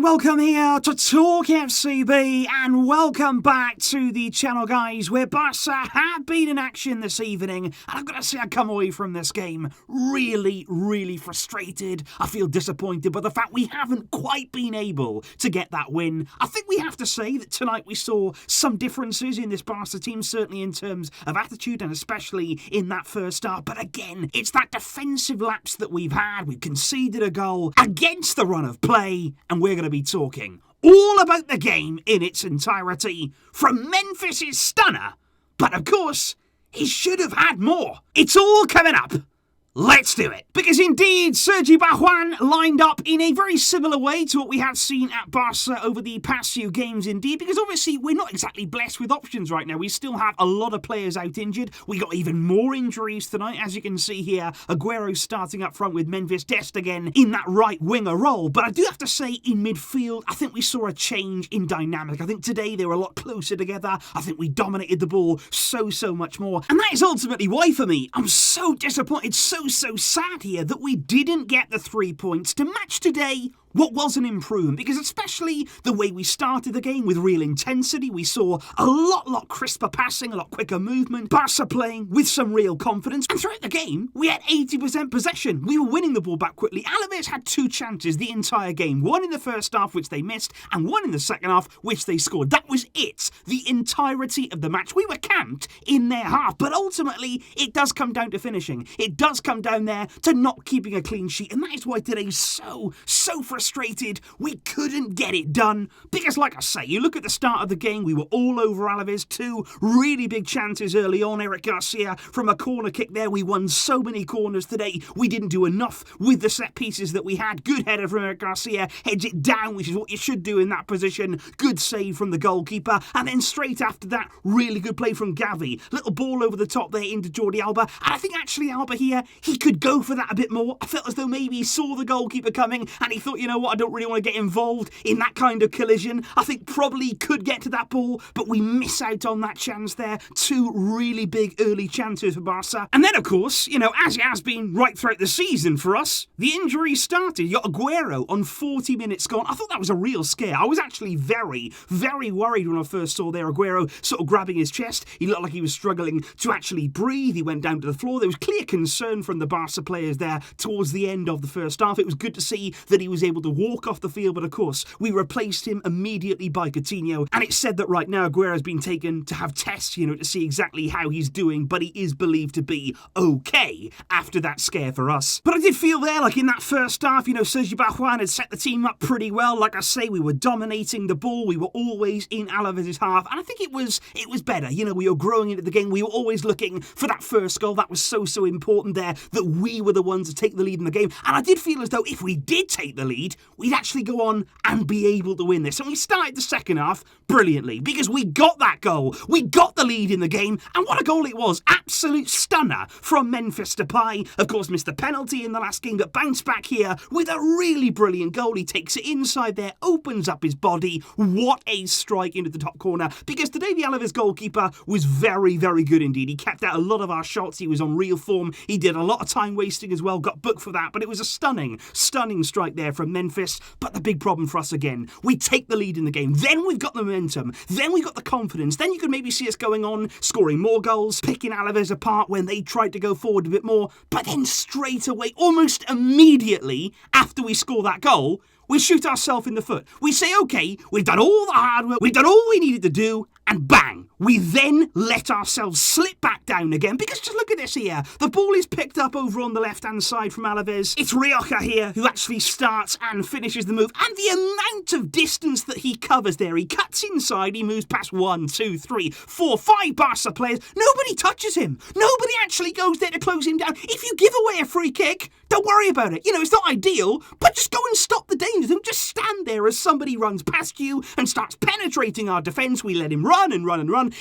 and welcome here to TalkFCB, and welcome back to the channel, guys, where Barça have been in action this evening, and I've got to say I come away from this game really frustrated. I feel disappointed by the fact we haven't quite been able to get that win. I think we have to say that tonight we saw some differences in this Barça team, certainly in terms of attitude and especially in that first half, but again, it's that defensive lapse that we've had. We've conceded a goal against the run of play, and we're going to be talking all about the game in its entirety from Memphis' stunner. But of course, he should have had more. It's all coming up. Let's do it. Because indeed, Sergi Barjuan lined up in a very similar way to what we had seen at Barça over the past few games indeed, because obviously we're not exactly blessed with options right now. We still have a lot of players out injured. We got even more injuries tonight, as you can see here. Aguero starting up front with Memphis Depay again in that right winger role. But I do have to say, in midfield, I think we saw a change in dynamic. I think today they were a lot closer together. I think we dominated the ball so much more. And that is ultimately why, for me, I'm so disappointed, so sad here that we didn't get the 3 points to match today what was an improvement, because especially the way we started the game with real intensity, we saw a lot crisper passing, a lot quicker movement, Barca playing with some real confidence, and throughout the game, we had 80% possession. We were winning the ball back quickly. Alaves had 2 chances the entire game, one in the first half, which they missed, and one in the second half, which they scored. That was it, the entirety of the match. We were camped in their half, but ultimately, it does come down to finishing. It does come down there to not keeping a clean sheet, and that is why today's so frustrated. We couldn't get it done because, like I say, you look at the start of the game, we were all over Alaves. 2 really big chances early on. Eric Garcia from a corner kick there. We won so many corners today. We didn't do enough with the set pieces that we had. Good header from Eric Garcia, heads it down, which is what you should do in that position. Good save from the goalkeeper, and then straight after that, really good play from Xavi. Little ball over the top there into Jordi Alba, and I think actually Alba here, he could go for that a bit more. I felt as though maybe he saw the goalkeeper coming and he thought, you know what, I don't really want to get involved in that kind of collision. I think probably could get to that ball, but we miss out on that chance there. 2 really big early chances for Barca. And then, of course, you know, as it has been right throughout the season for us, the injuries started. You got Aguero on 40 minutes gone. I thought that was a real scare. I was actually very worried when I first saw there Aguero sort of grabbing his chest. He looked like he was struggling to actually breathe. He went down to the floor. There was clear concern from the Barca players there towards the end of the first half. It was good to see that he was able to walk off the field, but of course, we replaced him immediately by Coutinho, and it's said that right now Aguero has been taken to have tests, you know, to see exactly how he's doing, but he is believed to be okay after that scare for us. But I did feel there, like in that first half, you know, Sergi Barjuan had set the team up pretty well. Like I say, we were dominating the ball, we were always in Alaves' half, and I think it was better. You know, we were growing into the game, we were always looking for that first goal. That was so important there, that we were the ones to take the lead in the game, and I did feel as though if we did take the lead, we'd actually go on and be able to win this. And we started the second half brilliantly because we got that goal. We got the lead in the game, and what a goal it was. Absolute stunner from Memphis Depay. Of course, missed the penalty in the last game, but bounced back here with a really brilliant goal. He takes it inside there, opens up his body. What a strike into the top corner, because today the Alaves goalkeeper was very good indeed. He kept out a lot of our shots. He was on real form. He did a lot of time wasting as well, got booked for that, but it was a stunning strike there from Memphis. But the big problem for us again, we take the lead in the game, then we've got the momentum, then we've got the confidence, then you could maybe see us going on, scoring more goals, picking Alaves apart when they tried to go forward a bit more, but then straight away, almost immediately after we score that goal, we shoot ourselves in the foot. We say, okay, we've done all the hard work, we've done all we needed to do, and bang, we then let ourselves slip back down again, because just look at this here. The ball is picked up over on the left-hand side from Alaves. It's Rioja here who actually starts and finishes the move, and the amount of distance that he covers there. He cuts inside, he moves past 1, 2, 3, 4, 5 Barca players. Nobody touches him. Nobody actually goes there to close him down. If you give away a free kick, don't worry about it. You know, it's not ideal, but just go and stop the danger. Don't just stand there as somebody runs past you and starts penetrating our defence. We let him run.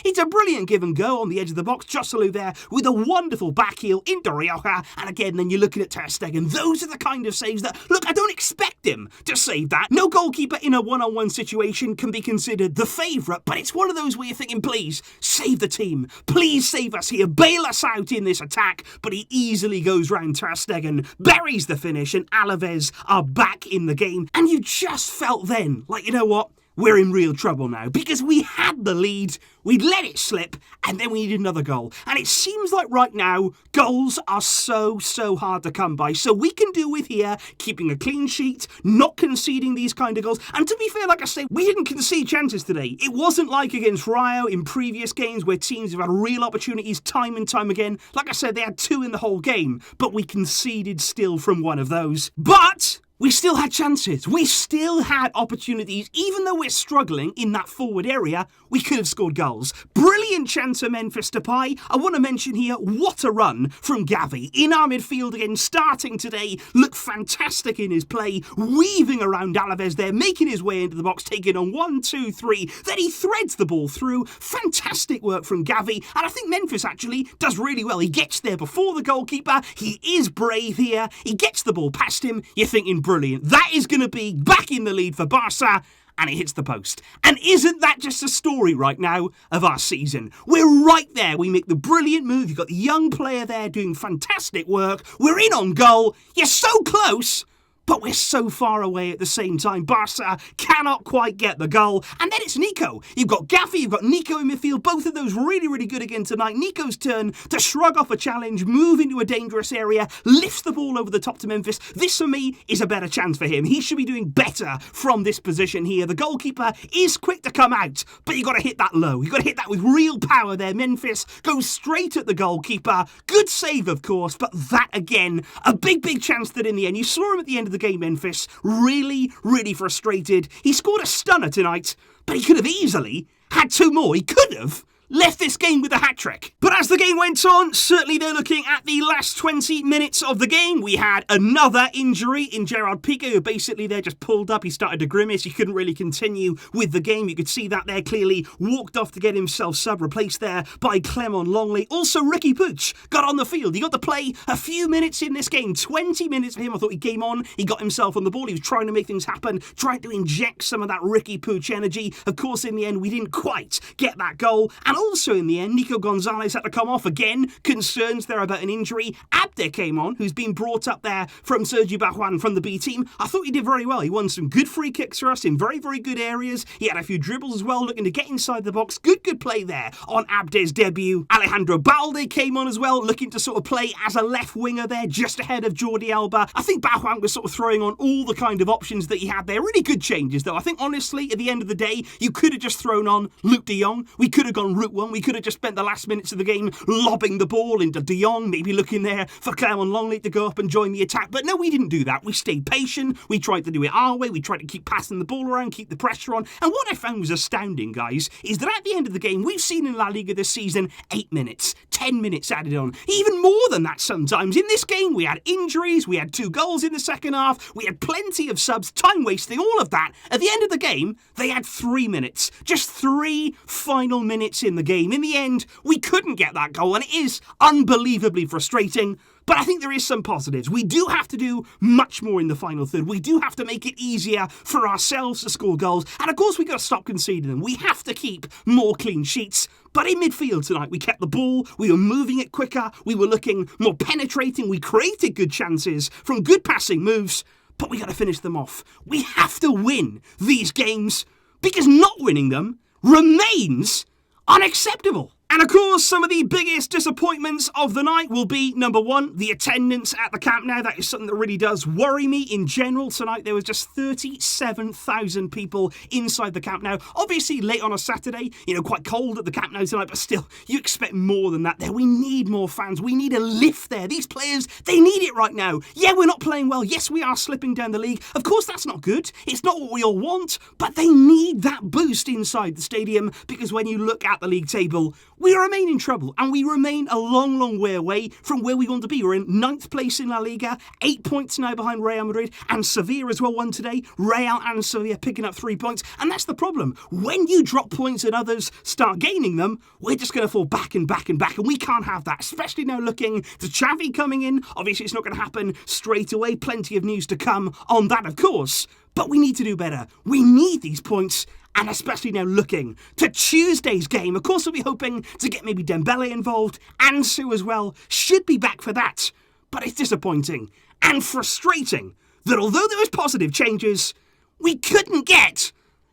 It's a brilliant give and go on the edge of the box. Joselu there with a wonderful back heel into Rioja. And again, then you're looking at Ter Stegen. Those are the kind of saves that, look, I don't expect him to save that. No goalkeeper in a one-on-one situation can be considered the favourite, but it's one of those where you're thinking, please, save the team. Please save us here. Bail us out in this attack. But he easily goes round Ter Stegen, buries the finish, and Alaves are back in the game. And you just felt then, like, you know what? We're in real trouble now, because we had the lead, we'd let it slip, and then we needed another goal. And it seems like right now, goals are so hard to come by. So we can do with here, keeping a clean sheet, not conceding these kind of goals. And to be fair, like I say, we didn't concede chances today. It wasn't like against Rayo in previous games where teams have had real opportunities time and time again. Like I said, they had 2 in the whole game, but we conceded still from one of those. But we still had chances. We still had opportunities. Even though we're struggling in that forward area, we could have scored goals. Brilliant chance for Memphis Depay. I want to mention here, what a run from Xavi. In our midfield again, starting today, looked fantastic in his play, weaving around Alaves there, making his way into the box, taking on 1, 2, 3. Then he threads the ball through. Fantastic work from Xavi. And I think Memphis actually does really well. He gets there before the goalkeeper. He is brave here. He gets the ball past him. You're thinking, brilliant. That is going to be back in the lead for Barça, and it hits the post. And isn't that just a story right now of our season? We're right there. We make the brilliant move. You've got the young player there doing fantastic work. We're in on goal. You're so close, but we're so far away at the same time. Barça cannot quite get the goal. And then it's Nico. You've got Gaffy, you've got Nico in midfield. Both of those really good again tonight. Nico's turn to shrug off a challenge, move into a dangerous area, lifts the ball over the top to Memphis. This, for me, is a better chance for him. He should be doing better from this position here. The goalkeeper is quick to come out, but you've got to hit that low. You've got to hit that with real power there. Memphis goes straight at the goalkeeper. Good save, of course, but that, again, a big chance that in the end, you saw him at the end of the game, Memphis, really frustrated. He scored a stunner tonight, but he could have easily had 2 more. He could have left this game with a hat-trick. But as the game went on, certainly they're looking at the last 20 minutes of the game. We had another injury in Gerard Piqué, who basically there just pulled up. He started to grimace. He couldn't really continue with the game. You could see that there clearly. Walked off to get himself sub-replaced there by Clement Longley. Also, Ricky Puig got on the field. He got to play a few minutes in this game. 20 minutes for him. I thought he came on. He got himself on the ball. He was trying to make things happen, trying to inject some of that Ricky Puig energy. Of course, in the end, we didn't quite get that goal. And also in the end, Nico Gonzalez had to come off again. Concerns there about an injury. Abde came on, who's been brought up there from Sergi Barjuan from the B team. I thought he did very well. He won some good free kicks for us in very good areas. He had a few dribbles as well, looking to get inside the box. Good play there on Abde's debut. Alejandro Balde came on as well, looking to sort of play as a left winger there, just ahead of Jordi Alba. I think Barjuan was sort of throwing on all the kind of options that he had there. Really good changes, though. I think, honestly, at the end of the day, you could have just thrown on Luke de Jong. We could have gone route one. We could have just spent the last minutes of the game lobbing the ball into de Jong, maybe looking there for Clement Longley to go up and join the attack. But no, we didn't do that. We stayed patient. We tried to do it our way. We tried to keep passing the ball around, keep the pressure on. And what I found was astounding, guys, is that at the end of the game, we've seen in La Liga this season 8 minutes, 10 minutes added on, even more than that sometimes. In this game, we had injuries, we had 2 goals in the second half, we had plenty of subs, time wasting, all of that. At the end of the game, they had 3 minutes, just 3 final minutes in the game. In the end, we couldn't get that goal, and it is unbelievably frustrating. But I think there is some positives. We do have to do much more in the final third. We do have to make it easier for ourselves to score goals. And of course, we've got to stop conceding them. We have to keep more clean sheets. But in midfield tonight, we kept the ball. We were moving it quicker. We were looking more penetrating. We created good chances from good passing moves. But we got to finish them off. We have to win these games, because not winning them remains unacceptable. And of course, some of the biggest disappointments of the night will be, number one, the attendance at the Camp Nou. That is something that really does worry me in general. Tonight, there was just 37,000 people inside the Camp Nou. Obviously, late on a Saturday, quite cold at the Camp Nou tonight, but still, you expect more than that there. We need more fans. We need a lift there. These players, they need it right now. Yeah, we're not playing well. Yes, we are slipping down the league. Of course, that's not good. It's not what we all want, but they need that boost inside the stadium, because when you look at the league table, we remain in trouble, and we remain a long way away from where we want to be. We're in 9th place in La Liga, 8 points now behind Real Madrid, and Sevilla as well won today. Real and Sevilla picking up 3 points, and that's the problem. When you drop points and others start gaining them, we're just going to fall back, and we can't have that, especially now looking to Xavi coming in. Obviously, it's not going to happen straight away. Plenty of news to come on that, of course, but we need to do better. We need these points. And especially now looking to Tuesday's game. Of course, we'll be hoping to get maybe Dembele involved. Ansu as well should be back for that. But it's disappointing and frustrating that although there was positive changes, we couldn't get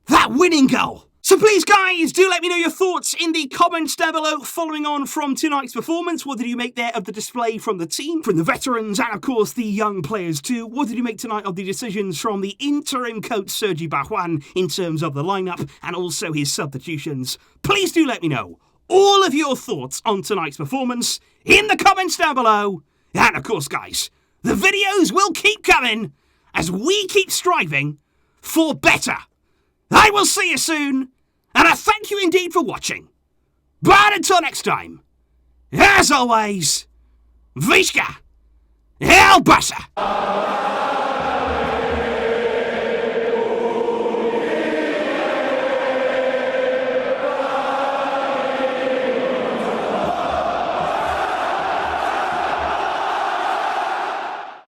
that winning goal. So please, guys, do let me know your thoughts in the comments down below following on from tonight's performance. What did you make there of the display from the team, from the veterans, and of course the young players too? What did you make tonight of the decisions from the interim coach Sergi Barjuan in terms of the lineup and also his substitutions? Please do let me know all of your thoughts on tonight's performance in the comments down below. And of course, guys, the videos will keep coming as we keep striving for better. I will see you soon. And I thank you indeed for watching. But until next time, as always, Visca El Barça!